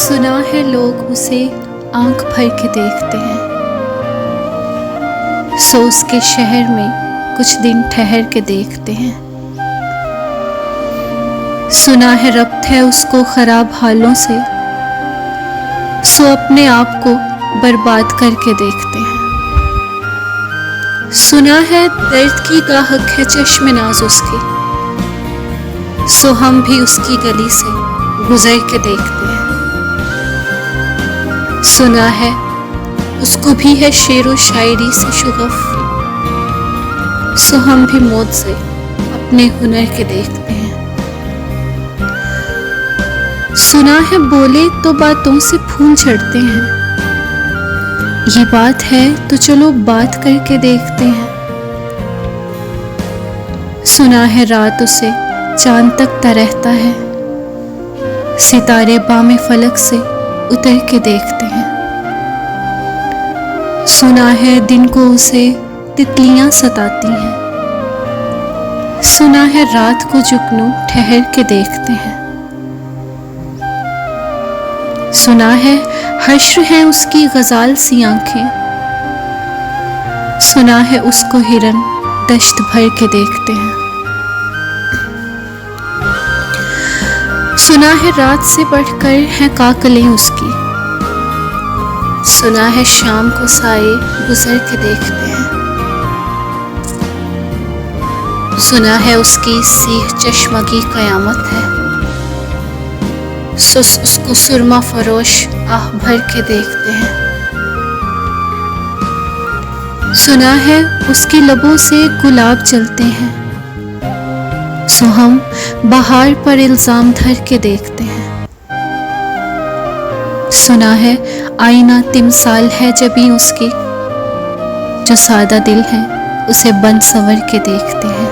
सुना है लोग उसे आंख भर के देखते हैं, सो उसके शहर में कुछ दिन ठहर के देखते हैं। सुना है रब्त है उसको खराब हालों से, सो अपने आप को बर्बाद करके देखते हैं। सुना है दर्द की गाहक है चश्मे नाज उसकी, सो हम भी उसकी गली से गुजर के देखते हैं। सुना है उसको भी है शेरो शायरी से शुगफ, सो हम भी मौत से अपने हुनर के देखते हैं। सुना है बोले तो बातों से फूल झड़ते हैं, ये बात है तो चलो बात करके देखते हैं। सुना है रात उसे चांद तकता रहता है, सितारे बामे फलक से उतर के देखते हैं। सुना है दिन को उसे तितलियां सताती हैं, सुना है रात को जुगनू ठहर के देखते हैं। सुना है हश्र है उसकी गजाल सी आंखें, सुना है उसको हिरन दश्त भर के देखते हैं। सुना है रात से बढ़कर है काकलें उसकी, सुना है शाम को साए गुजर के देखते हैं। सुना है उसकी सीह चश्मा की कयामत है, उसको सुरमा फरोश आह भर के देखते हैं। सुना है उसकी लबों से गुलाब जलते हैं, सो हम बहार पर इल्जाम धर के देखते हैं। सुना है आईना तिमसाल है जबी उसकी, जो सादा दिल है उसे बन संवर के देखते हैं।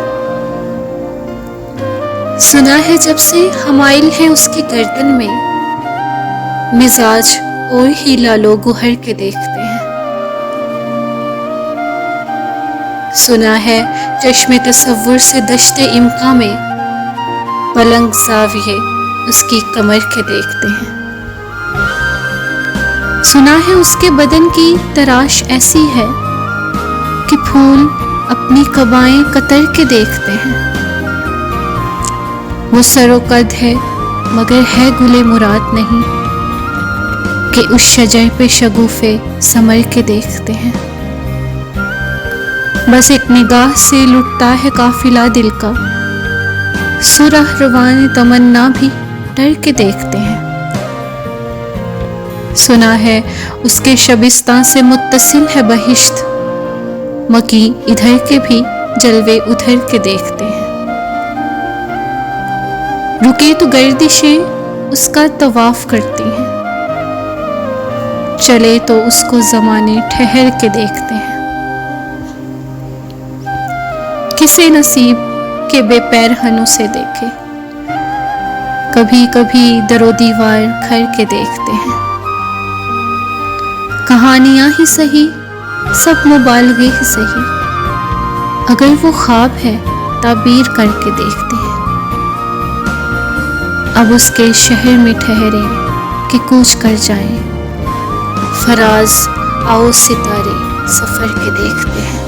सुना है जब से हमाइल है उसकी गर्दन में, मिजाज और ही लालो गुहर के देखते हैं। सुना है चश्मे तसव्वुर से दश्ते इम्का में, पलंग ज़ाविये उसकी कमर के देखते हैं। सुना है उसके बदन की तराश ऐसी है कि फूल अपनी कबाएं कतर के देखते हैं। वो सरोकद है मगर है गुले मुराद नहीं, कि उस शजर पे शगुफे समर के देखते हैं। बस एक निगाह से लुटता है काफिला दिल का, सुरह रवान तमन्ना भी डर के देखते हैं। सुना है उसके शबिस्तान से मुत्तसिल है बहिश्त, मकी इधर के भी जलवे उधर के देखते हैं। रुके तो गर्दिशें उसका तवाफ करती हैं, चले तो उसको ज़माने ठहर के देखते हैं। किसे नसीब के बेपैरहन उसे देखे, कभी कभी दरो दीवार खर के देखते हैं। कहानियां ही सही सब मुबालगे ही सही, अगर वो ख्वाब है ताबीर करके देखते हैं। अब उसके शहर में ठहरे कि कूच कर जाएं, फराज आओ सितारे सफर के देखते हैं।